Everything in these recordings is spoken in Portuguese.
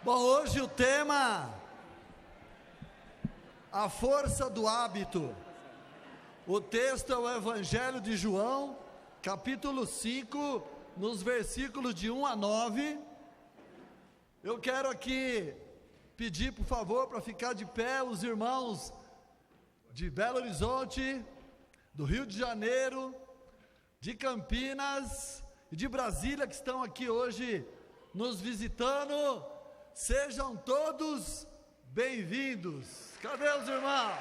Bom, hoje o tema, a força do hábito. O texto é o Evangelho de João, capítulo 5, nos versículos de 1 a 9. Eu quero aqui pedir, por favor, para ficar de pé, os irmãos de Belo Horizonte, do Rio de Janeiro, de Campinas e de Brasília, que estão aqui hoje nos visitando. Sejam todos bem-vindos. Cadê os irmãos?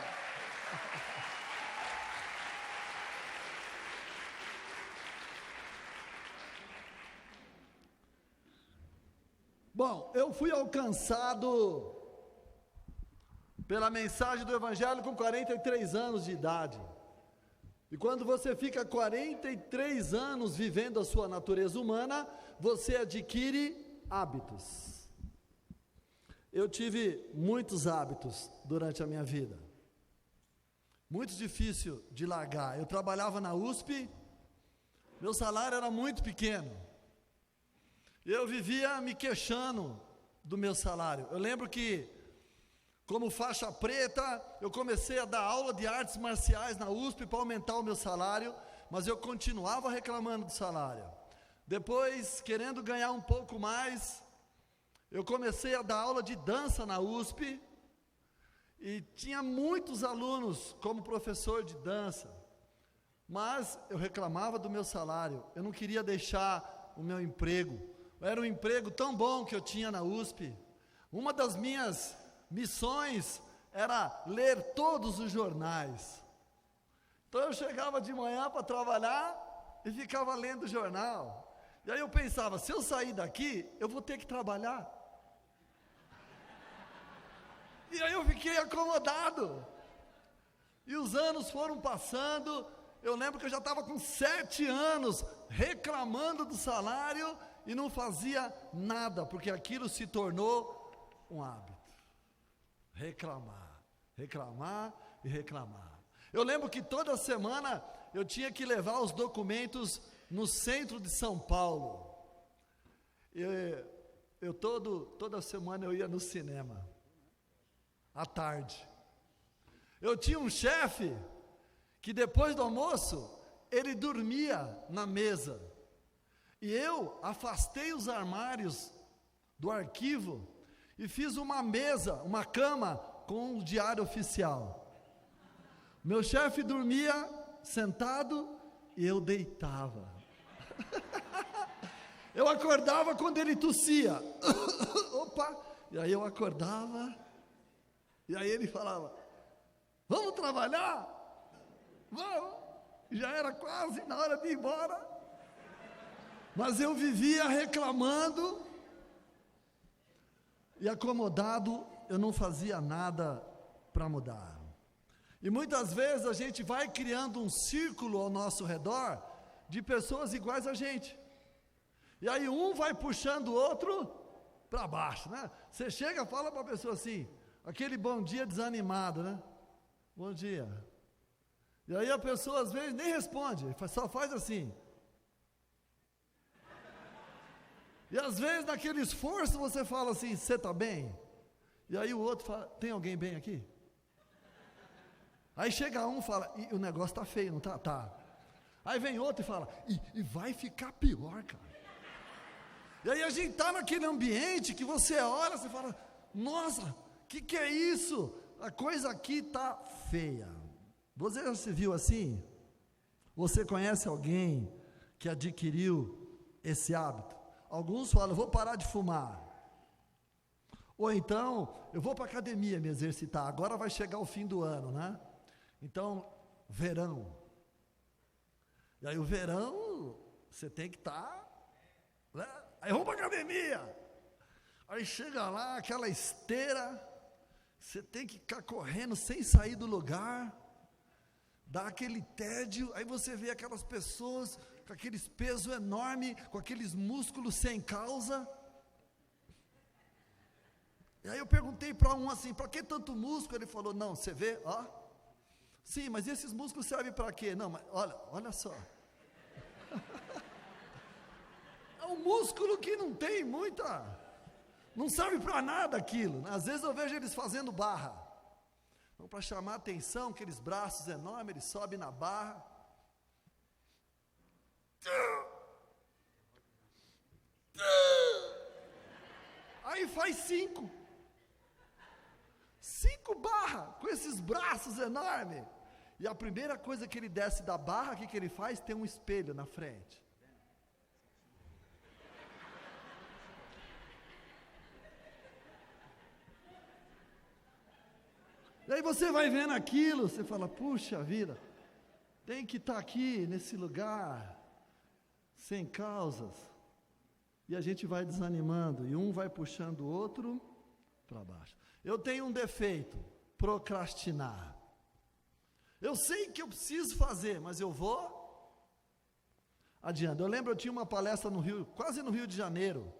Bom, eu fui alcançado pela mensagem do Evangelho com 43 anos de idade. E quando você fica 43 anos vivendo a sua natureza humana, você adquire hábitos. Eu tive muitos hábitos durante a minha vida. Muito difícil de largar. Eu trabalhava na USP, meu salário era muito pequeno. Eu vivia me queixando do meu salário. Eu lembro que, como faixa preta, eu comecei a dar aula de artes marciais na USP para aumentar o meu salário, mas eu continuava reclamando do salário. Depois, querendo ganhar um pouco mais, eu comecei a dar aula de dança na USP, e tinha muitos alunos como professor de dança, mas eu reclamava do meu salário. Eu não queria deixar o meu emprego. Era um emprego tão bom que eu tinha na USP. Uma das minhas missões era ler todos os jornais. Então eu chegava de manhã para trabalhar e ficava lendo o jornal. E aí eu pensava, se eu sair daqui, eu vou ter que trabalhar. E aí eu fiquei acomodado. E os anos foram passando. Eu lembro que eu já estava com 7 anos reclamando do salário e não fazia nada, porque aquilo se tornou um hábito. Reclamar, reclamar e reclamar. Eu lembro que toda semana eu tinha que levar os documentos no centro de São Paulo. Toda semana eu ia no cinema, à tarde. Eu tinha um chefe que depois do almoço, ele dormia na mesa. E eu afastei os armários do arquivo e fiz uma mesa, uma cama com o diário oficial. Meu chefe dormia sentado e eu deitava. Eu acordava quando ele tossia. Opa! E aí eu acordava, e aí ele falava, vamos trabalhar? Vamos! Já era quase na hora de ir embora. Mas eu vivia reclamando e acomodado, eu não fazia nada para mudar. E muitas vezes a gente vai criando um círculo ao nosso redor de pessoas iguais a gente. E aí um vai puxando o outro para baixo, né? Você chega e fala para a pessoa assim, aquele bom dia desanimado, né? Bom dia. E aí a pessoa às vezes nem responde, só faz assim. E às vezes naquele esforço você fala assim, você está bem? E aí o outro fala, tem alguém bem aqui? Aí chega um e fala, o negócio está feio, não está? Tá. Aí vem outro e fala, e vai ficar pior, cara. E aí a gente está naquele ambiente que você olha, você fala, nossa, que é isso? A coisa aqui está feia. Você já se viu assim? Você conhece alguém que adquiriu esse hábito? Alguns falam, eu vou parar de fumar. Ou então, eu vou para a academia me exercitar. Agora vai chegar o fim do ano, né? Então, verão. E aí o verão, você tem que estar, né? Aí vamos para a academia. Aí chega lá, aquela esteira, você tem que ficar correndo sem sair do lugar. Dá aquele tédio, aí você vê aquelas pessoas com aqueles pesos enormes, com aqueles músculos sem causa. E aí eu perguntei para um assim, para que tanto músculo? Ele falou, não, você vê, ó. Sim, mas esses músculos servem para quê? Não, mas olha só. É um músculo que não tem Não serve para nada aquilo. Às vezes eu vejo eles fazendo barra. Então, para chamar a atenção, aqueles braços enormes, eles sobem na barra. Aí faz 5. 5 barras com esses braços enormes. E a primeira coisa que ele desce da barra, o que ele faz? Tem um espelho na frente. E aí você vai vendo aquilo, você fala, puxa vida, tem que estar aqui nesse lugar, sem causas. E a gente vai desanimando, e um vai puxando o outro para baixo. Eu tenho um defeito, procrastinar. Eu sei que eu preciso fazer, mas eu vou adiando. Eu lembro, eu tinha uma palestra no Rio, quase no Rio de Janeiro,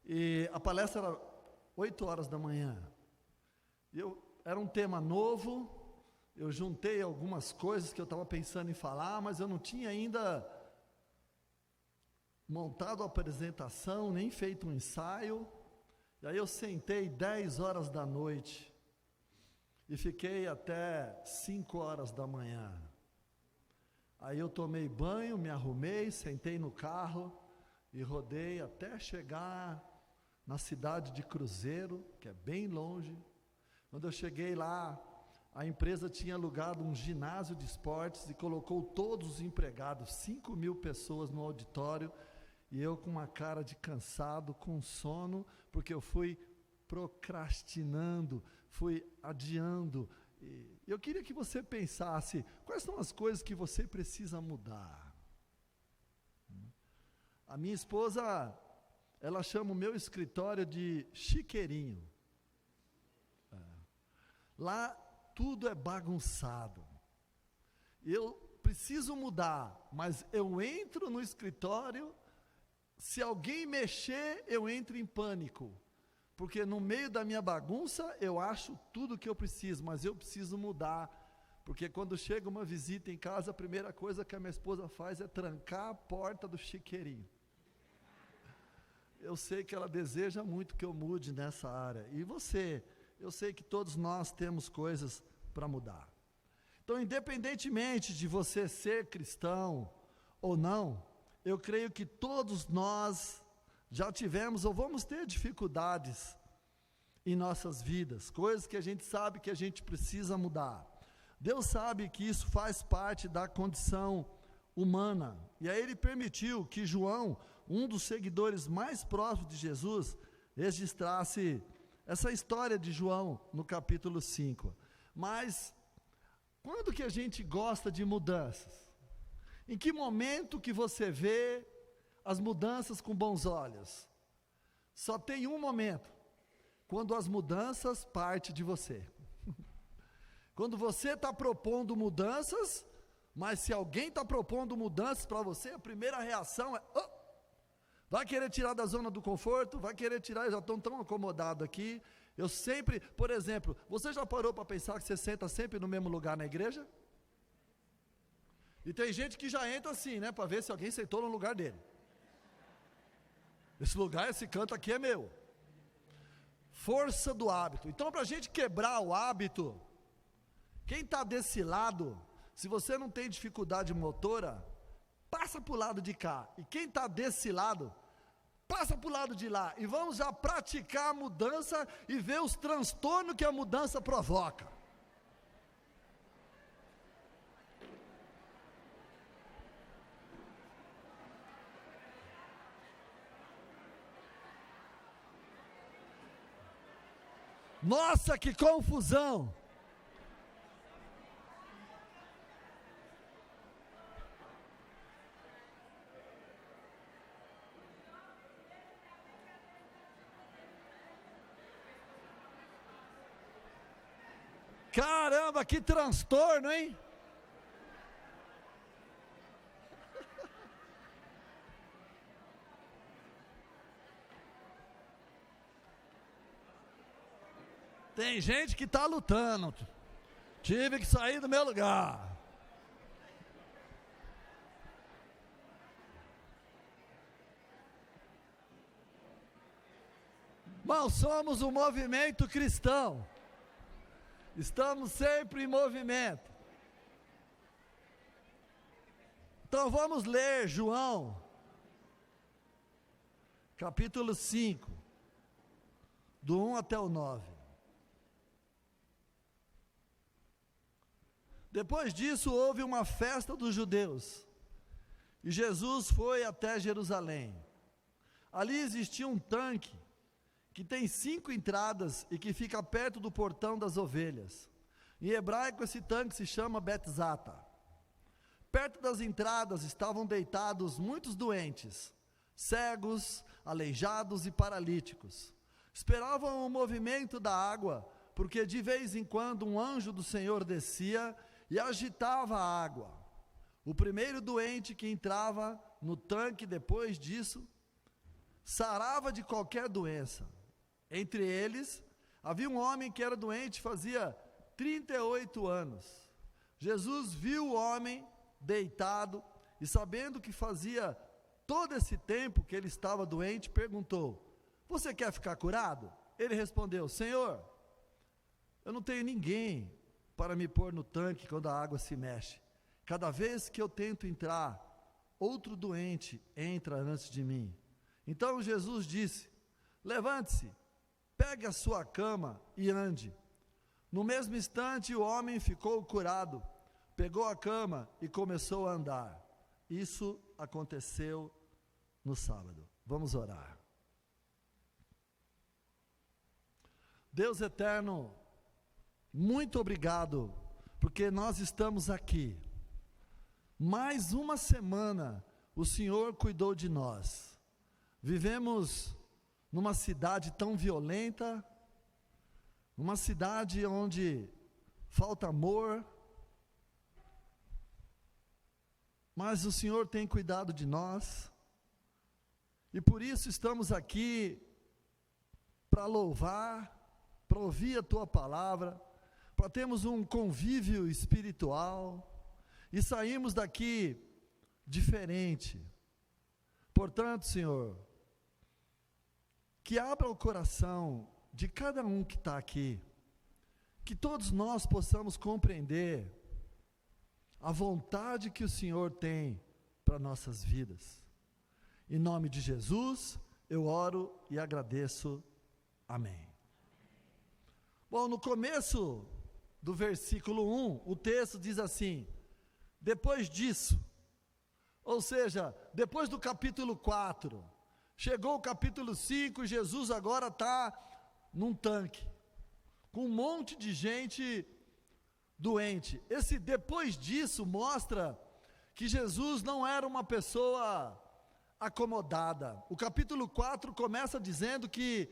e a palestra era 8 horas da manhã. Era um tema novo, eu juntei algumas coisas que eu estava pensando em falar, mas eu não tinha ainda montado a apresentação, nem feito um ensaio. E aí eu sentei 10 horas da noite e fiquei até 5 horas da manhã. Aí eu tomei banho, me arrumei, sentei no carro e rodei até chegar na cidade de Cruzeiro, que é bem longe. Quando eu cheguei lá, a empresa tinha alugado um ginásio de esportes e colocou todos os empregados, 5.000 pessoas no auditório, e eu com uma cara de cansado, com sono, porque eu fui procrastinando, fui adiando. E eu queria que você pensasse, quais são as coisas que você precisa mudar? A minha esposa, ela chama o meu escritório de chiqueirinho. Lá tudo é bagunçado. Eu preciso mudar, mas eu entro no escritório, se alguém mexer, eu entro em pânico. Porque no meio da minha bagunça, eu acho tudo que eu preciso, mas eu preciso mudar. Porque quando chega uma visita em casa, a primeira coisa que a minha esposa faz é trancar a porta do chiqueirinho. Eu sei que ela deseja muito que eu mude nessa área. E você? Eu sei que todos nós temos coisas para mudar. Então, independentemente de você ser cristão ou não, eu creio que todos nós já tivemos ou vamos ter dificuldades em nossas vidas, coisas que a gente sabe que a gente precisa mudar. Deus sabe que isso faz parte da condição humana. E aí Ele permitiu que João, um dos seguidores mais próximos de Jesus, registrasse essa história de João no capítulo 5. Mas, quando que a gente gosta de mudanças? Em que momento que você vê as mudanças com bons olhos? Só tem um momento, quando as mudanças partem de você. Quando você está propondo mudanças, mas se alguém está propondo mudanças para você, a primeira reação é, vai querer tirar da zona do conforto, vai querer tirar, eu já estou tão acomodado aqui. Eu sempre, por exemplo, você já parou para pensar que você senta sempre no mesmo lugar na igreja? E tem gente que já entra assim, né, para ver se alguém sentou no lugar dele. Esse lugar, esse canto aqui é meu. Força do hábito. Então, para a gente quebrar o hábito, quem está desse lado, se você não tem dificuldade motora, passa para o lado de cá. E quem está desse lado, passa para o lado de lá. E vamos já praticar a mudança e ver os transtornos que a mudança provoca. Nossa, que confusão! Caramba, que transtorno, hein? Tem gente que está lutando. Tive que sair do meu lugar. Nós somos um movimento cristão. Estamos sempre em movimento. Então vamos ler João, capítulo 5, do 1 até o 9. Depois disso houve uma festa dos judeus, e Jesus foi até Jerusalém. Ali existia um tanque, que tem 5 entradas e que fica perto do portão das ovelhas. Em hebraico esse tanque se chama Betzata. Perto das entradas estavam deitados muitos doentes, cegos, aleijados e paralíticos. Esperavam o movimento da água, porque de vez em quando um anjo do Senhor descia e agitava a água. O primeiro doente que entrava no tanque depois disso, sarava de qualquer doença. Entre eles, havia um homem que era doente fazia 38 anos. Jesus viu o homem deitado e, sabendo que fazia todo esse tempo que ele estava doente, perguntou: você quer ficar curado? Ele respondeu: Senhor, eu não tenho ninguém para me pôr no tanque quando a água se mexe. Cada vez que eu tento entrar, outro doente entra antes de mim. Então Jesus disse: levante-se, pegue a sua cama e ande. No mesmo instante o homem ficou curado, pegou a cama e começou a andar. Isso aconteceu no sábado. Vamos orar. Deus eterno, muito obrigado, porque nós estamos aqui. Mais uma semana o Senhor cuidou de nós. Vivemos numa cidade tão violenta, numa cidade onde falta amor, mas o Senhor tem cuidado de nós, e por isso estamos aqui para louvar, para ouvir a Tua palavra, para termos um convívio espiritual, e saímos daqui diferente. Portanto, Senhor, que abra o coração de cada um que está aqui, que todos nós possamos compreender a vontade que o Senhor tem para nossas vidas. Em nome de Jesus, eu oro e agradeço. Amém. Bom, no começo do versículo 1, o texto diz assim: depois disso, ou seja, depois do capítulo 4, chegou o capítulo 5, e Jesus agora está num tanque, com um monte de gente doente. Esse depois disso mostra que Jesus não era uma pessoa acomodada. O capítulo 4 começa dizendo que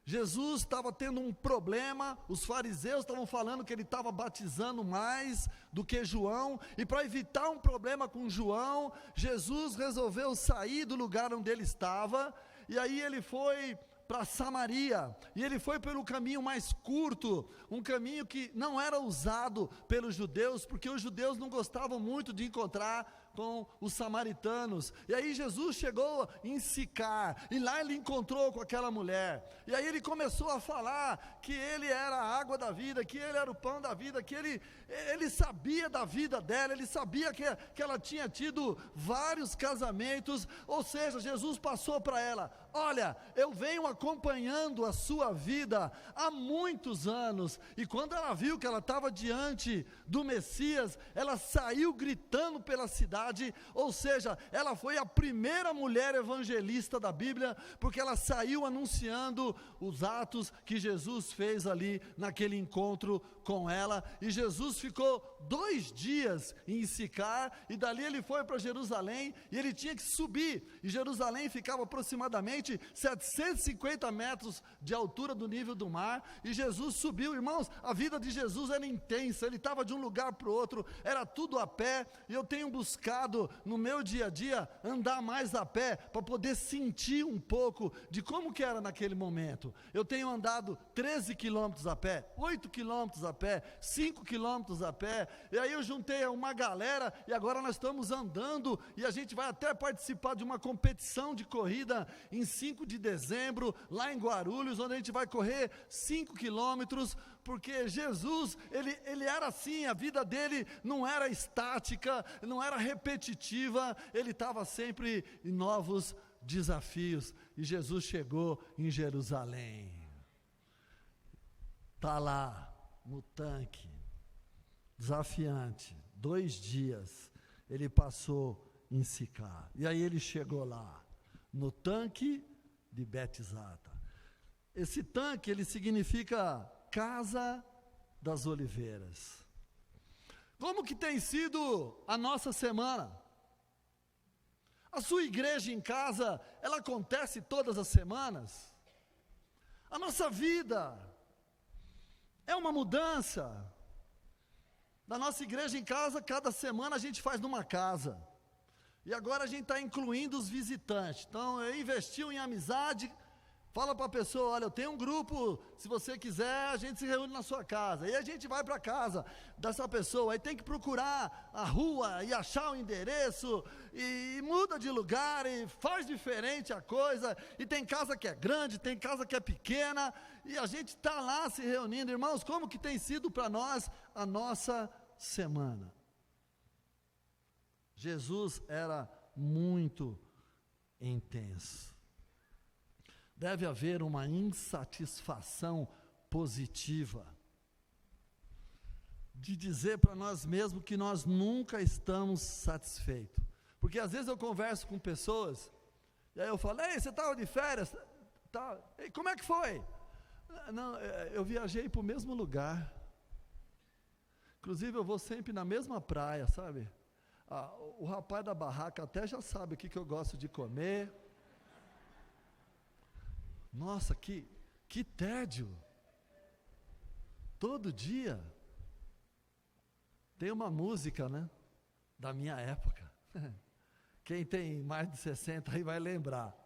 Jesus estava tendo um problema, os fariseus estavam falando que ele estava batizando mais do que João, e para evitar um problema com João, Jesus resolveu sair do lugar onde ele estava, e aí ele foi para Samaria, e ele foi pelo caminho mais curto, um caminho que não era usado pelos judeus, porque os judeus não gostavam muito de encontrar com os samaritanos. E aí Jesus chegou em Sicar, e lá ele encontrou com aquela mulher, e aí ele começou a falar que ele era a água da vida, que ele era o pão da vida, que ele sabia da vida dela, ele sabia que ela tinha tido vários casamentos, ou seja, Jesus passou para ela: olha, eu venho acompanhando a sua vida há muitos anos. E quando ela viu que ela estava diante do Messias, ela saiu gritando pela cidade, ou seja, ela foi a primeira mulher evangelista da Bíblia, porque ela saiu anunciando os atos que Jesus fez ali naquele encontro com ela. E Jesus ficou 2 dias em Sicar, e dali ele foi para Jerusalém, e ele tinha que subir, e Jerusalém ficava aproximadamente 750 metros de altura do nível do mar, e Jesus subiu. Irmãos, a vida de Jesus era intensa, ele estava de um lugar para o outro, era tudo a pé, e eu tenho buscado no meu dia a dia andar mais a pé, para poder sentir um pouco de como que era naquele momento. Eu tenho andado 13 quilômetros a pé, 8 quilômetros a pé, 5 quilômetros a pé, E aí eu juntei uma galera, e agora nós estamos andando, e a gente vai até participar de uma competição de corrida em 5 de dezembro, lá em Guarulhos, onde a gente vai correr 5 quilômetros, porque Jesus, ele era assim, a vida dele não era estática, não era repetitiva, ele estava sempre em novos desafios, e Jesus chegou em Jerusalém, está lá, no tanque, desafiante, 2 dias, ele passou em Sicar, e aí ele chegou lá, no tanque de Betzata. Esse tanque, ele significa Casa das Oliveiras. Como que tem sido a nossa semana? A sua igreja em casa, ela acontece todas as semanas? A nossa vida é uma mudança. Da nossa igreja em casa, cada semana a gente faz numa casa. E agora a gente está incluindo os visitantes. Então, eu investiu em amizade. Fala para a pessoa, olha, eu tenho um grupo, se você quiser, a gente se reúne na sua casa. E a gente vai para a casa dessa pessoa, aí tem que procurar a rua e achar o endereço, e muda de lugar, e faz diferente a coisa, e tem casa que é grande, tem casa que é pequena, e a gente está lá se reunindo. Irmãos, como que tem sido para nós a nossa semana? Jesus era muito intenso. Deve haver uma insatisfação positiva, de dizer para nós mesmos que nós nunca estamos satisfeitos, porque às vezes eu converso com pessoas, e aí eu falo, ei, você estava de férias? Tá. Ei, como é que foi? Não, eu viajei para o mesmo lugar, inclusive eu vou sempre na mesma praia, sabe? O rapaz da barraca até já sabe o que eu gosto de comer. Nossa, que tédio, todo dia. Tem uma música, né, da minha época, quem tem mais de 60 aí vai lembrar,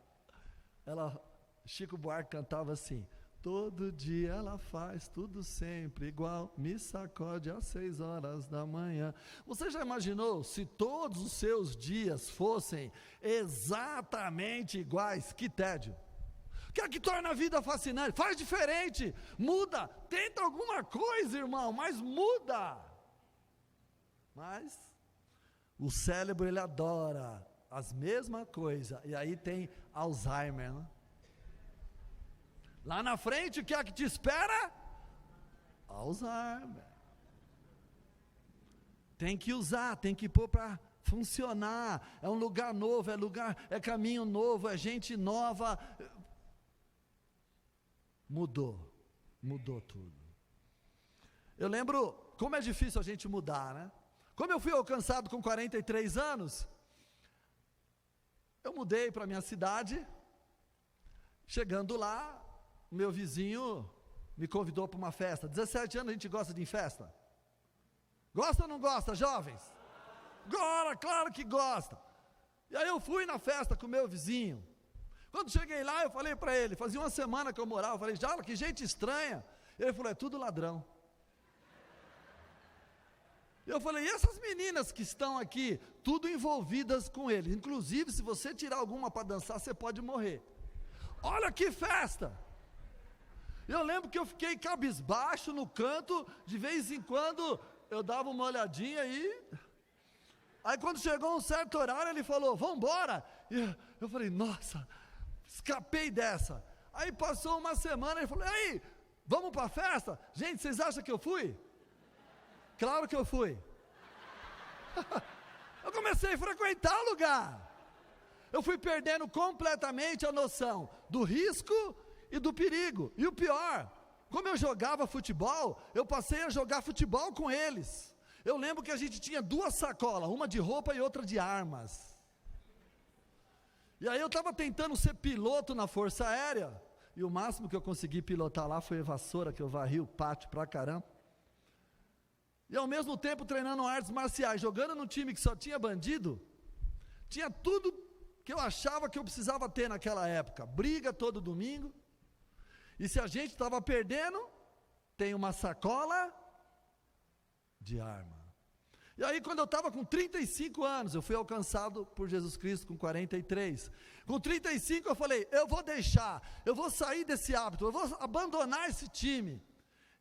Chico Buarque cantava assim, todo dia ela faz tudo sempre igual, me sacode às 6 horas da manhã. Você já imaginou se todos os seus dias fossem exatamente iguais? Que tédio. O que é que torna a vida fascinante? Faz diferente, muda, tenta alguma coisa, irmão, mas muda. Mas o cérebro, ele adora as mesmas coisas, e aí tem Alzheimer, né? Lá na frente, o que é que te espera? Alzheimer. Tem que usar, tem que pôr para funcionar, é um lugar novo, é caminho novo, é gente nova. Mudou tudo. Eu lembro como é difícil a gente mudar, né? Como eu fui alcançado com 43 anos, eu mudei para a minha cidade. Chegando lá, meu vizinho me convidou para uma festa. 17 anos a gente gosta de ir em festa? Gosta ou não gosta, jovens? Agora, claro que gosta. E aí eu fui na festa com o meu vizinho. Quando cheguei lá, eu falei para ele, fazia uma semana que eu morava, eu falei, Jala, que gente estranha. Ele falou, é tudo ladrão. Eu falei, e essas meninas que estão aqui, tudo envolvidas com ele, inclusive se você tirar alguma para dançar, você pode morrer. Olha que festa! Eu lembro que eu fiquei cabisbaixo no canto, de vez em quando eu dava uma olhadinha e... Aí quando chegou um certo horário, ele falou, vamos embora. E eu falei, nossa... Escapei dessa. Aí passou uma semana, ele falou, e aí, vamos para a festa? Gente, vocês acham que eu fui? Claro que eu fui. Eu comecei a frequentar o lugar. Eu fui perdendo completamente a noção do risco e do perigo. E o pior, como eu jogava futebol, eu passei a jogar futebol com eles. Eu lembro que a gente tinha 2 sacolas, uma de roupa e outra de armas. E aí eu estava tentando ser piloto na Força Aérea, e o máximo que eu consegui pilotar lá foi a vassoura, que eu varri o pátio pra caramba. E ao mesmo tempo treinando artes marciais, jogando num time que só tinha bandido, tinha tudo que eu achava que eu precisava ter naquela época, briga todo domingo, e se a gente estava perdendo, tem uma sacola de arma. E aí, quando eu estava com 35 anos, eu fui alcançado por Jesus Cristo com 43. Com 35 eu falei, eu vou sair desse hábito, eu vou abandonar esse time.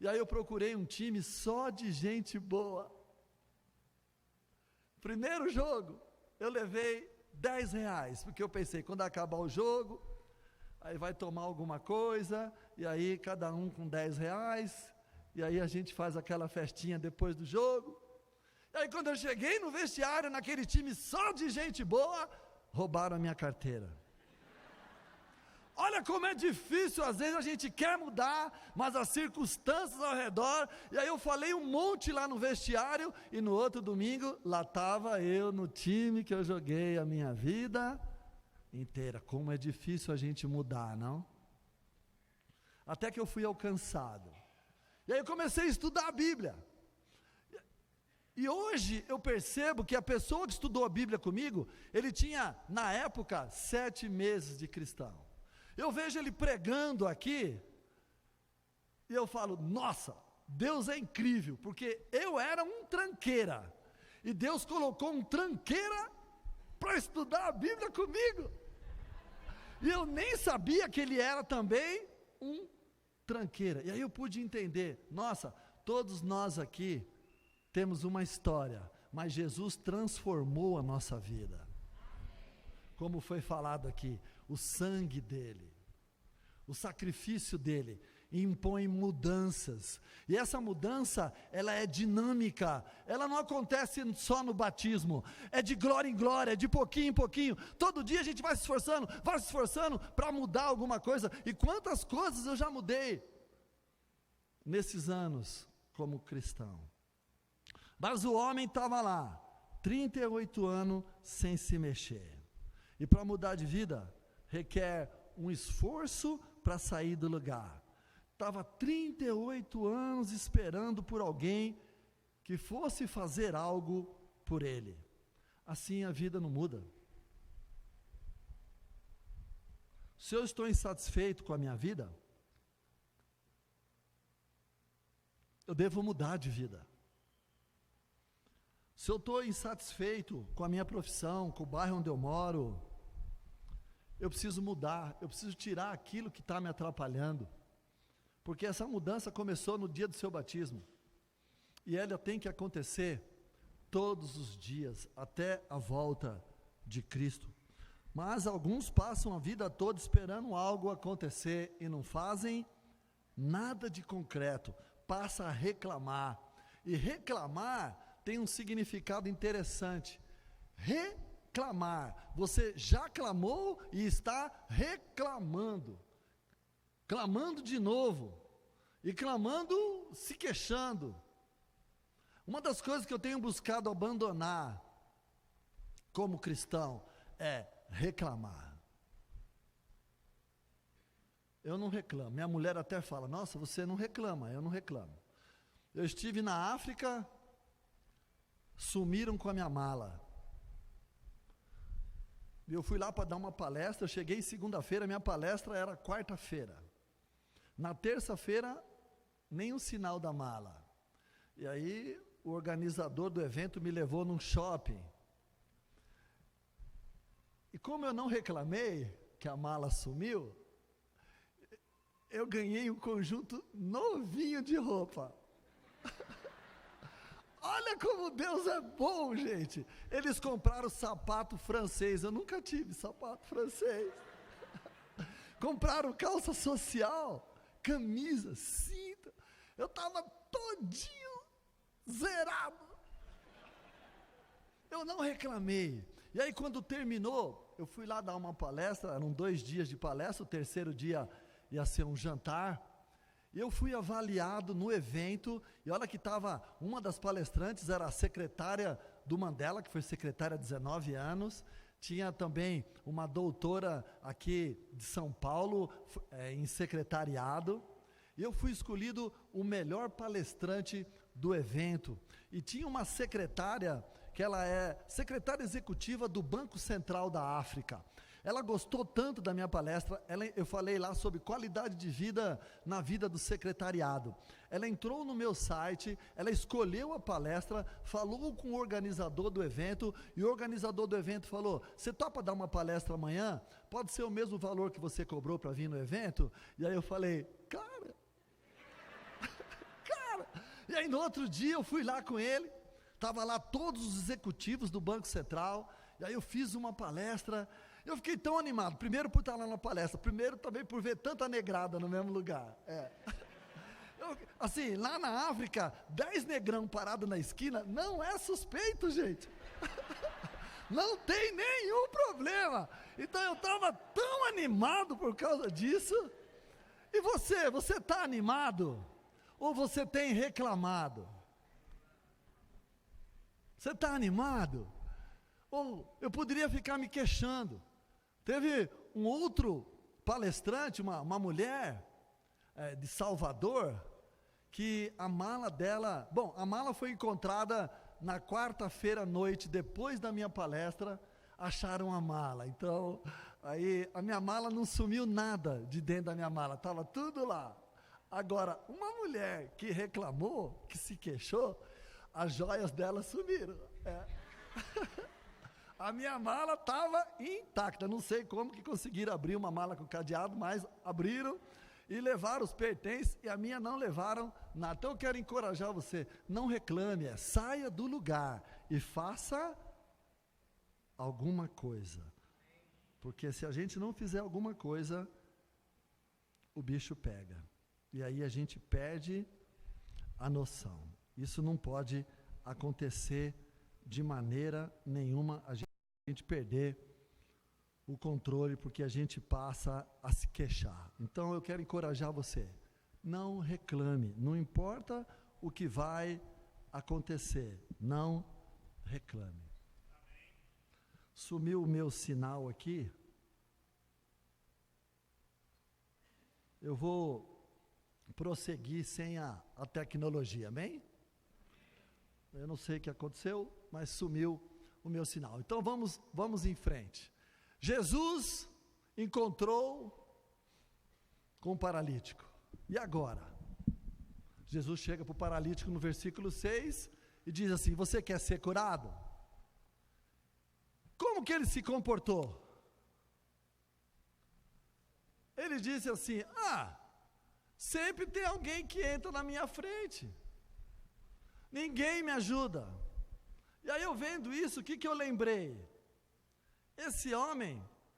E aí eu procurei um time só de gente boa. Primeiro jogo, eu levei R$10, porque eu pensei, quando acabar o jogo, aí vai tomar alguma coisa, e aí cada um com R$10, e aí a gente faz aquela festinha depois do jogo. E aí quando eu cheguei no vestiário, naquele time só de gente boa, roubaram a minha carteira. Olha como é difícil, às vezes a gente quer mudar, mas as circunstâncias ao redor, e aí eu falei um monte lá no vestiário, e no outro domingo, lá estava eu no time que eu joguei a minha vida inteira. Como é difícil a gente mudar, não? Até que eu fui alcançado, e aí eu comecei a estudar a Bíblia, e hoje eu percebo que a pessoa que estudou a Bíblia comigo, ele tinha, na época, 7 meses de cristão. Eu vejo ele pregando aqui, e eu falo, nossa, Deus é incrível, porque eu era um tranqueira, e Deus colocou um tranqueira para estudar a Bíblia comigo, e eu nem sabia que ele era também um tranqueira, e aí eu pude entender, nossa, todos nós aqui temos uma história, mas Jesus transformou a nossa vida, como foi falado aqui, o sangue dele, o sacrifício dele, impõe mudanças, e essa mudança, ela é dinâmica, ela não acontece só no batismo, é de glória em glória, é de pouquinho em pouquinho, todo dia a gente vai se esforçando para mudar alguma coisa, e quantas coisas eu já mudei, nesses anos, como cristão, mas o homem estava lá, 38 anos sem se mexer, e para mudar de vida, requer um esforço para sair do lugar. Estava 38 anos esperando por alguém que fosse fazer algo por ele. Assim a vida não muda. Se eu estou insatisfeito com a minha vida, eu devo mudar de vida. Se eu estou insatisfeito com a minha profissão, com o bairro onde eu moro, eu preciso mudar, eu preciso tirar aquilo que está me atrapalhando, porque essa mudança começou no dia do seu batismo, e ela tem que acontecer todos os dias, até a volta de Cristo, mas alguns passam a vida toda esperando algo acontecer, e não fazem nada de concreto, passa a reclamar, e reclamar tem um significado interessante, reclamar, você já clamou e está reclamando, clamando de novo, e clamando, se queixando. Uma das coisas que eu tenho buscado abandonar, como cristão, é reclamar. Eu não reclamo, minha mulher até fala, nossa, você não reclama, eu não reclamo. Eu estive na África, sumiram com a minha mala, eu fui lá para dar uma palestra, eu cheguei segunda-feira, minha palestra era quarta-feira, na terça-feira, nem um sinal da mala, e aí o organizador do evento me levou num shopping, e como eu não reclamei que a mala sumiu, eu ganhei um conjunto novinho de roupa. Olha como Deus é bom, gente. Eles compraram sapato francês, eu nunca tive sapato francês. Compraram calça social, camisa, cinta. Eu estava todinho zerado. Eu não reclamei. E aí quando terminou, eu fui lá dar uma palestra, eram 2 dias de palestra, o terceiro dia ia ser um jantar. E eu fui avaliado no evento, e olha que estava, uma das palestrantes era a secretária do Mandela, que foi secretária há 19 anos, tinha também uma doutora aqui de São Paulo, em secretariado, e eu fui escolhido o melhor palestrante do evento, e tinha uma secretária, que ela é secretária executiva do Banco Central da África, ela gostou tanto da minha palestra, eu falei lá sobre qualidade de vida na vida do secretariado. Ela entrou no meu site, ela escolheu a palestra, falou com o organizador do evento, e o organizador do evento falou: você topa dar uma palestra amanhã? Pode ser o mesmo valor que você cobrou para vir no evento? E aí eu falei: cara, e aí no outro dia eu fui lá com ele, estava lá todos os executivos do Banco Central, e aí eu fiz uma palestra. Eu fiquei tão animado, primeiro por estar lá na palestra, primeiro também por ver tanta negrada no mesmo lugar. Assim, lá na África, 10 negrão parados na esquina, não é suspeito, gente. Não tem nenhum problema. Então eu estava tão animado por causa disso. E você está animado? Ou você tem reclamado? Você está animado? Ou eu poderia ficar me queixando. Teve um outro palestrante, uma mulher de Salvador, que a mala dela, a mala foi encontrada na quarta-feira à noite, depois da minha palestra, acharam a mala. Então, aí a minha mala não sumiu nada de dentro da minha mala, estava tudo lá. Agora, uma mulher que reclamou, que se queixou, as joias dela sumiram. A minha mala estava intacta, não sei como que conseguiram abrir uma mala com cadeado, mas abriram e levaram os pertences, e a minha não levaram nada. Então eu quero encorajar você, não reclame, saia do lugar e faça alguma coisa. Porque se a gente não fizer alguma coisa, o bicho pega. E aí a gente perde a noção. Isso não pode acontecer de maneira nenhuma, a gente perder o controle, porque a gente passa a se queixar. Então eu quero encorajar você, não reclame, não importa o que vai acontecer, não reclame. Sumiu o meu sinal aqui, eu vou prosseguir sem a tecnologia, amém? Eu não sei o que aconteceu, mas sumiu o meu sinal. Então vamos em frente. Jesus encontrou com o paralítico. E agora? Jesus chega para o paralítico no versículo 6 e diz assim: você quer ser curado? Como que ele se comportou? Ele disse assim: sempre tem alguém que entra na minha frente. Ninguém me ajuda. E aí eu vendo isso, o que eu lembrei? Esse homem,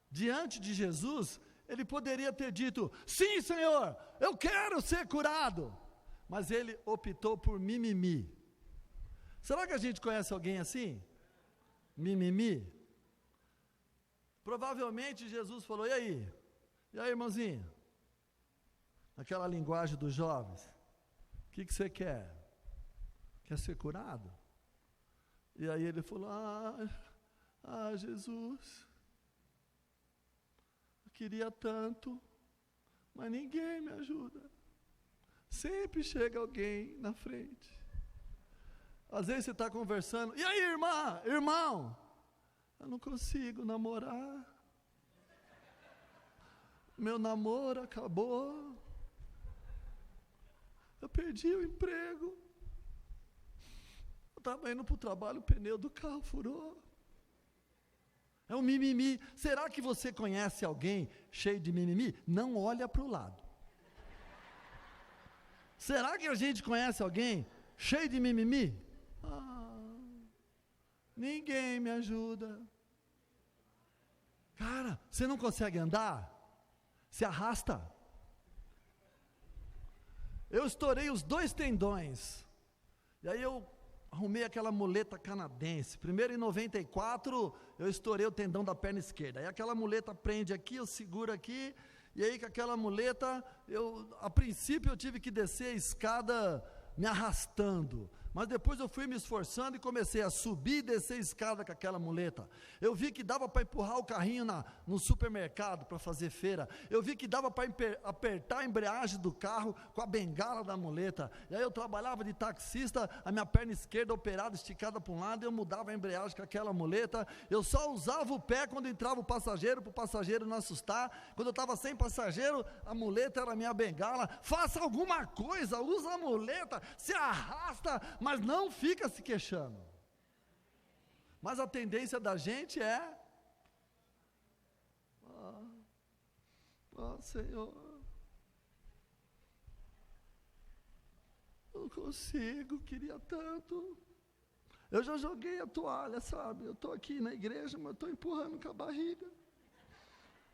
diante de Jesus, ele poderia ter dito: sim, Senhor, eu quero ser curado. Mas ele optou por mimimi. Será que a gente conhece alguém assim? Mimimi? Provavelmente Jesus falou: e aí, irmãozinho? Aquela linguagem dos jovens. O que você quer? Quer ser curado? E aí ele falou: Jesus, eu queria tanto, mas ninguém me ajuda. Sempre chega alguém na frente. Às vezes você está conversando: e aí, irmão? Eu não consigo namorar. Meu namoro acabou. Eu perdi o emprego. Eu estava indo para o trabalho, o pneu do carro furou. É um mimimi. Será que você conhece alguém cheio de mimimi? Não olha para o lado. Será que a gente conhece alguém cheio de mimimi? Ninguém me ajuda. Cara, você não consegue andar? Se arrasta. Eu estourei os 2 tendões. E aí eu arrumei aquela muleta canadense. Primeiro em 94, eu estourei o tendão da perna esquerda. Aí aquela muleta prende aqui, eu seguro aqui. E aí com aquela muleta, a princípio eu tive que descer a escada me arrastando. Mas depois eu fui me esforçando e comecei a subir e descer a escada com aquela muleta. Eu vi que dava para empurrar o carrinho no supermercado para fazer feira. Eu vi que dava para apertar a embreagem do carro com a bengala da muleta. E aí eu trabalhava de taxista, a minha perna esquerda operada, esticada para um lado, e eu mudava a embreagem com aquela muleta. Eu só usava o pé quando entrava o passageiro, para o passageiro não assustar. Quando eu estava sem passageiro, a muleta era a minha bengala. Faça alguma coisa, usa a muleta, se arrasta, mas não fica se queixando. Mas a tendência da gente é: Senhor, eu não consigo, queria tanto. Eu já joguei a toalha, sabe? Eu estou aqui na igreja, mas estou empurrando com a barriga.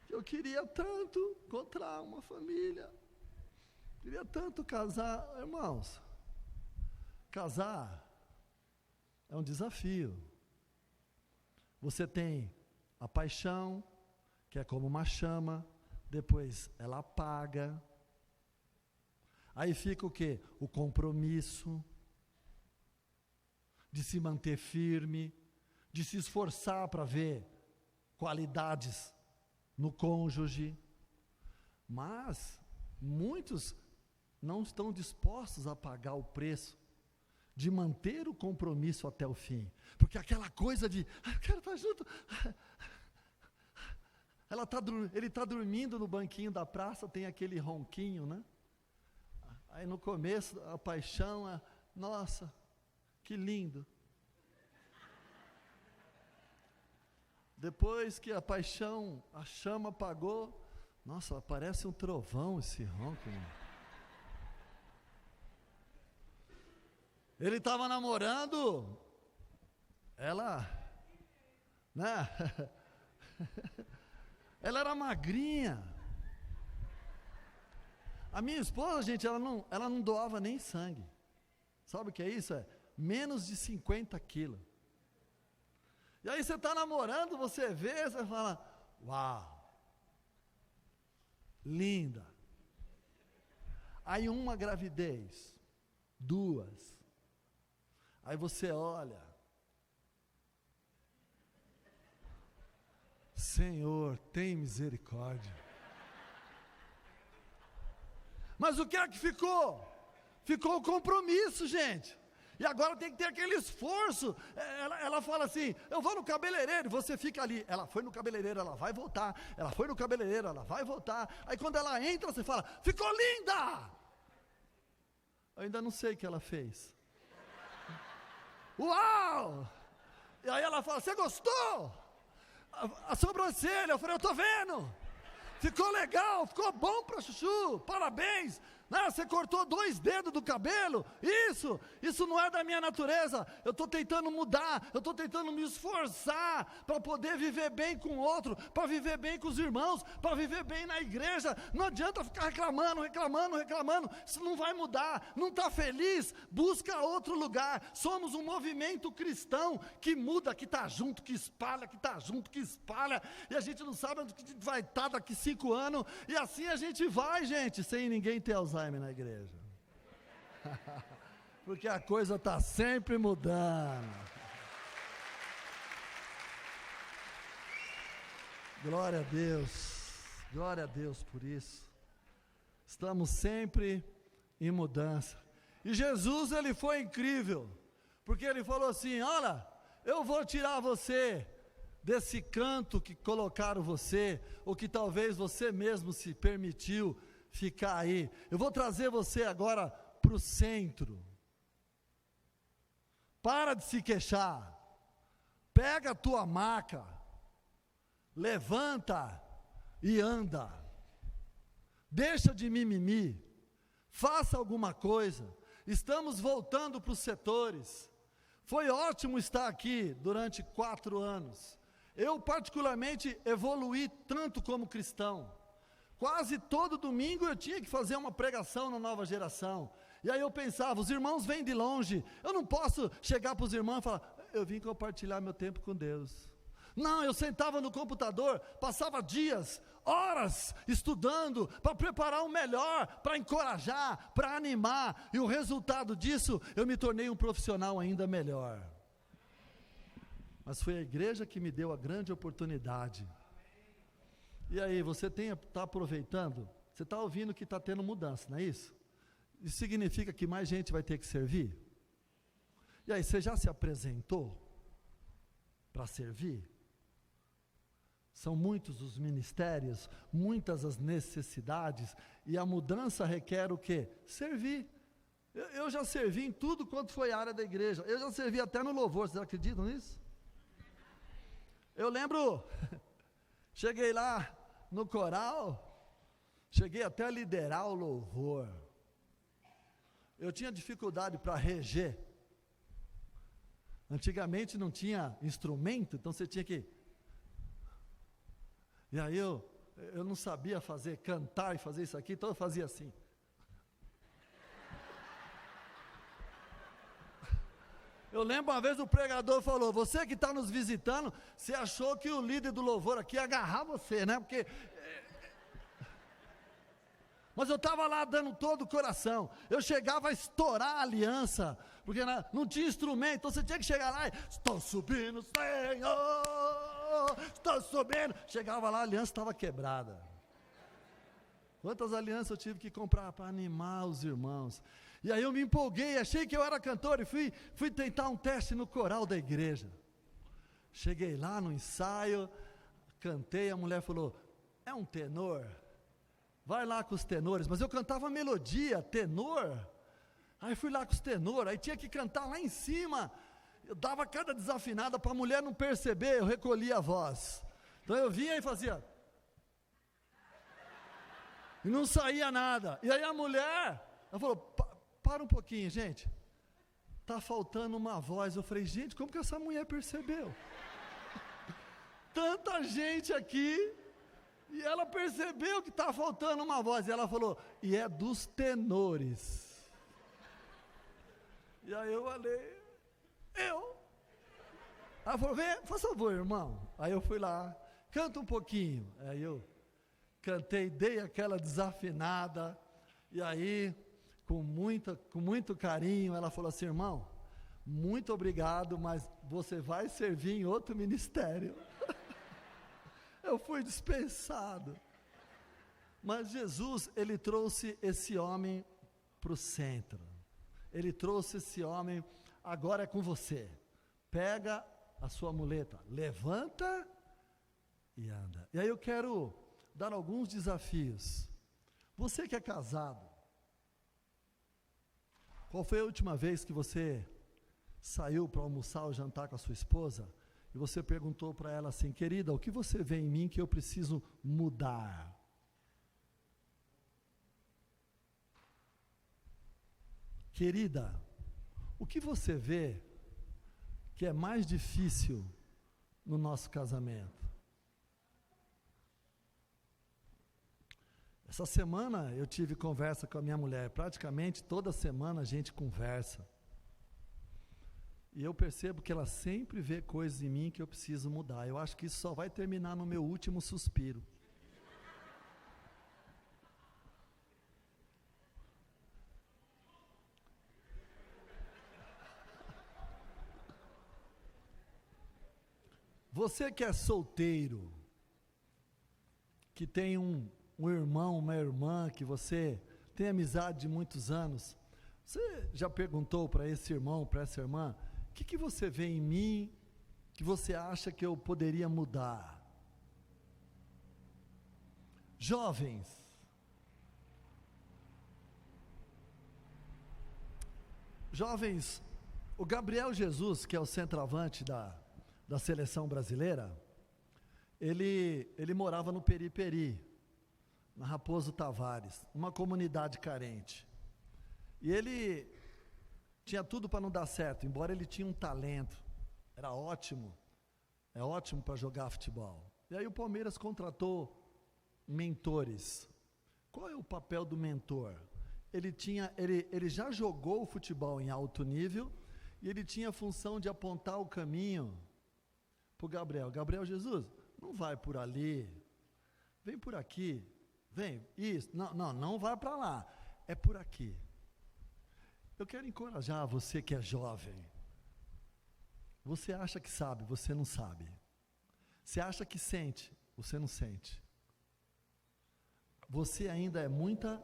Eu queria tanto encontrar uma família. Queria tanto casar. Irmãos, casar é um desafio. Você tem a paixão, que é como uma chama, depois ela apaga. Aí fica o quê? O compromisso de se manter firme, de se esforçar para ver qualidades no cônjuge. Mas muitos não estão dispostos a pagar o preço de manter o compromisso até o fim, porque aquela coisa de, eu quero estar junto, ele está dormindo no banquinho da praça, tem aquele ronquinho, né? Aí no começo a paixão, nossa, que lindo. Depois que a paixão, a chama apagou, nossa, parece um trovão esse ronco, mano. Ele estava namorando, ela, né? Ela era magrinha. A minha esposa, gente, ela não doava nem sangue. Sabe o que é isso? É menos de 50 quilos. E aí você está namorando, você vê, você fala, uau, linda. Aí uma gravidez, duas. Aí você olha, Senhor, tem misericórdia. Mas o que é que ficou? Ficou o compromisso, gente. E agora tem que ter aquele esforço. Ela fala assim, eu vou no cabeleireiro, você fica ali. Ela foi no cabeleireiro, ela vai voltar. Ela foi no cabeleireiro, ela vai voltar. Aí quando ela entra, você fala, ficou linda! Eu ainda não sei o que ela fez. Uau! E aí ela fala, você gostou? A sobrancelha, eu falei, eu estou vendo. Ficou legal, ficou bom para chuchu, parabéns. Não, você cortou 2 dedos do cabelo, isso não é da minha natureza. Eu estou tentando mudar, eu estou tentando me esforçar para poder viver bem com o outro, para viver bem com os irmãos, para viver bem na igreja. Não adianta ficar reclamando, isso não vai mudar. Não está feliz? Busca outro lugar. Somos um movimento cristão que muda, que está junto, que espalha, e a gente não sabe onde vai estar daqui 5 anos, e assim a gente vai, gente, sem ninguém ter Alzheimer na igreja. Porque a coisa está sempre mudando. Glória a Deus por isso. Estamos sempre em mudança. E Jesus, ele foi incrível, porque ele falou assim, olha, eu vou tirar você desse canto que colocaram você, ou que talvez você mesmo se permitiu ficar aí. Eu vou trazer você agora para o centro. Para de se queixar. Pega a tua maca, levanta e anda. Deixa de mimimi. Faça alguma coisa. Estamos voltando para os setores. Foi ótimo estar aqui durante 4 anos. Eu particularmente evoluí tanto como cristão. Quase todo domingo eu tinha que fazer uma pregação na Nova Geração. E aí eu pensava, os irmãos vêm de longe, eu não posso chegar para os irmãos e falar, eu vim compartilhar meu tempo com Deus. Não, eu sentava no computador, passava dias, horas, estudando, para preparar o melhor, para encorajar, para animar, e o resultado disso, eu me tornei um profissional ainda melhor. Mas foi a igreja que me deu a grande oportunidade. E aí, você está aproveitando? Você está ouvindo que está tendo mudança, não é isso? Isso significa que mais gente vai ter que servir? E aí, você já se apresentou para servir? São muitos os ministérios, muitas as necessidades, e a mudança requer o quê? Servir. Eu já servi em tudo quanto foi área da igreja, eu já servi até no louvor, vocês acreditam nisso? Eu lembro, cheguei lá no coral, cheguei até a liderar o louvor. Eu tinha dificuldade para reger. Antigamente não tinha instrumento, então você tinha que... E aí eu não sabia cantar e fazer isso aqui, então eu fazia assim. Eu lembro uma vez o pregador falou, você que está nos visitando, você achou que o líder do louvor aqui ia agarrar você, né? Mas eu estava lá dando todo o coração, eu chegava a estourar a aliança, porque não tinha instrumento, então você tinha que chegar lá e, estou subindo, Senhor, estou subindo, chegava lá, a aliança estava quebrada. Quantas alianças eu tive que comprar para animar os irmãos, e aí eu me empolguei, achei que eu era cantor, e fui tentar um teste no coral da igreja, cheguei lá no ensaio, cantei, a mulher falou, é um tenor? Vai lá com os tenores, mas eu cantava melodia, tenor, aí fui lá com os tenores, aí tinha que cantar lá em cima, eu dava cada desafinada para a mulher não perceber, eu recolhia a voz, então eu vinha e fazia, e não saía nada, e aí a mulher, ela falou, para um pouquinho gente, está faltando uma voz, eu falei, gente, como que essa mulher percebeu? Tanta gente aqui, e ela percebeu que está faltando uma voz, e ela falou, e é dos tenores. E aí eu falei, ela falou, vem, faz favor, irmão. Aí eu fui lá, canta um pouquinho. Aí eu cantei, dei aquela desafinada, e aí, com muito carinho, ela falou assim, irmão, muito obrigado, mas você vai servir em outro ministério. Eu fui dispensado, mas Jesus, ele trouxe esse homem para o centro, ele trouxe esse homem, agora é com você, pega a sua muleta, levanta e anda. E aí eu quero dar alguns desafios, você que é casado, qual foi a última vez que você saiu para almoçar ou jantar com a sua esposa, e você perguntou para ela assim, querida, o que você vê em mim que eu preciso mudar? Querida, o que você vê que é mais difícil no nosso casamento? Essa semana eu tive conversa com a minha mulher, praticamente toda semana a gente conversa. E eu percebo que ela sempre vê coisas em mim que eu preciso mudar. Eu acho que isso só vai terminar no meu último suspiro. Você que é solteiro, que tem um irmão, uma irmã, que você tem amizade de muitos anos, você já perguntou para esse irmão, para essa irmã, o que você vê em mim que você acha que eu poderia mudar? Jovens, o Gabriel Jesus, que é o centroavante da seleção brasileira, ele morava no Periperi, na Raposo Tavares, uma comunidade carente, e ele tinha tudo para não dar certo, embora ele tinha um talento, era ótimo, é ótimo para jogar futebol. E aí o Palmeiras contratou mentores. Qual é o papel do mentor? Ele já jogou futebol em alto nível, e ele tinha a função de apontar o caminho para o Gabriel: Gabriel, Jesus, não vai por ali, vem por aqui, vem, isso, não vai para lá, é por aqui. Eu quero encorajar você que é jovem. Você acha que sabe, você não sabe. Você acha que sente, você não sente. Você ainda é muita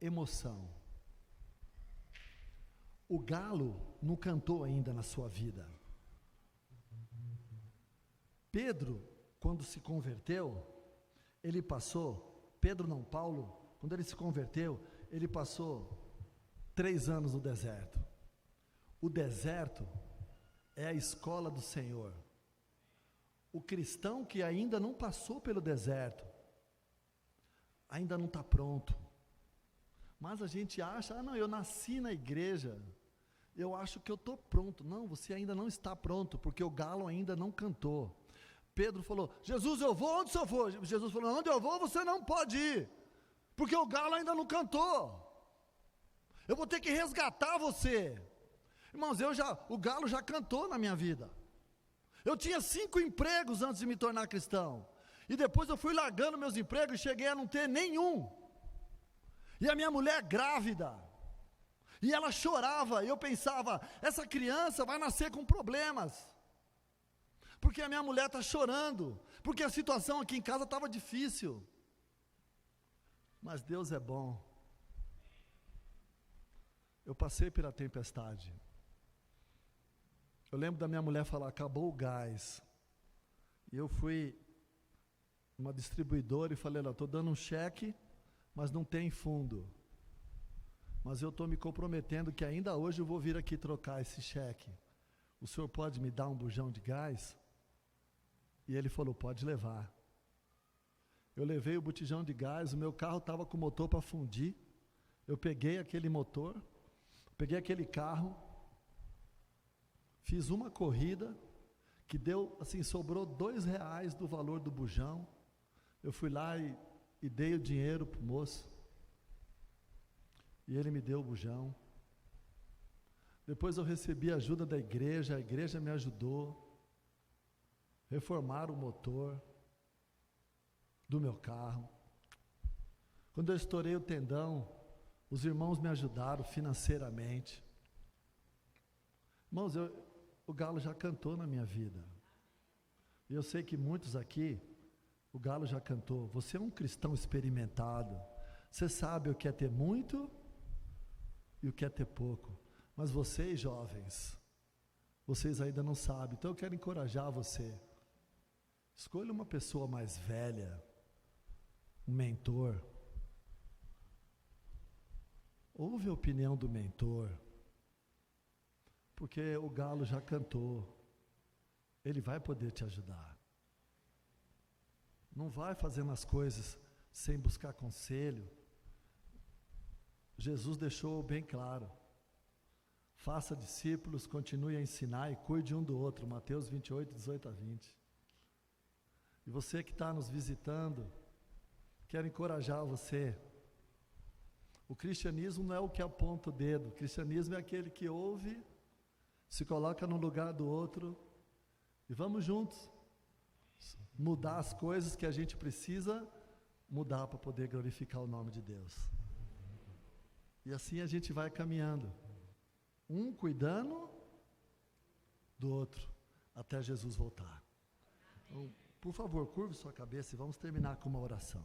emoção. O galo não cantou ainda na sua vida. Pedro, quando se converteu, ele passou, Paulo, quando ele se converteu, ele passou 3 anos no deserto. O deserto é a escola do Senhor. O cristão que ainda não passou pelo deserto, ainda não está pronto. Mas a gente acha: não, eu nasci na igreja, eu acho que eu estou pronto. Não, você ainda não está pronto, porque o galo ainda não cantou. Pedro falou: Jesus, eu vou onde o Senhor for. Jesus falou: onde eu vou você não pode ir, porque o galo ainda não cantou. Eu vou ter que resgatar você. Irmãos, o galo já cantou na minha vida. Eu tinha 5 empregos antes de me tornar cristão, e depois eu fui largando meus empregos e cheguei a não ter nenhum. E a minha mulher grávida, e ela chorava, e eu pensava: essa criança vai nascer com problemas, porque a minha mulher está chorando, porque a situação aqui em casa estava difícil. Mas Deus é bom. Eu passei pela tempestade. Eu lembro da minha mulher falar: acabou o gás. E eu fui numa distribuidora e falei: estou dando um cheque, mas não tem fundo. Mas eu estou me comprometendo que ainda hoje eu vou vir aqui trocar esse cheque. O senhor pode me dar um bujão de gás? E ele falou: pode levar. Eu levei o botijão de gás, o meu carro estava com o motor para fundir. Eu peguei aquele motor, peguei aquele carro, fiz uma corrida, que deu, assim, sobrou R$2 do valor do bujão. Eu fui lá e dei o dinheiro para o moço, e ele me deu o bujão. Depois eu recebi a ajuda da igreja, a igreja me ajudou, reformaram o motor do meu carro. Quando eu estourei o tendão, os irmãos me ajudaram financeiramente. Irmãos, o galo já cantou na minha vida, e eu sei que muitos aqui, o galo já cantou. Você é um cristão experimentado, você sabe o que é ter muito e o que é ter pouco. Mas vocês, jovens, vocês ainda não sabem. Então eu quero encorajar você: escolha uma pessoa mais velha, um mentor. Ouve a opinião do mentor, porque o galo já cantou, ele vai poder te ajudar. Não vai fazendo as coisas sem buscar conselho. Jesus deixou bem claro: faça discípulos, continue a ensinar e cuide um do outro. Mateus 28, 18 a 20. E você que está nos visitando, quero encorajar você. O cristianismo não é o que aponta o dedo. O cristianismo é aquele que ouve, se coloca no lugar do outro, e vamos juntos mudar as coisas que a gente precisa mudar para poder glorificar o nome de Deus. E assim a gente vai caminhando, um cuidando do outro, até Jesus voltar. Então, por favor, curve sua cabeça e vamos terminar com uma oração.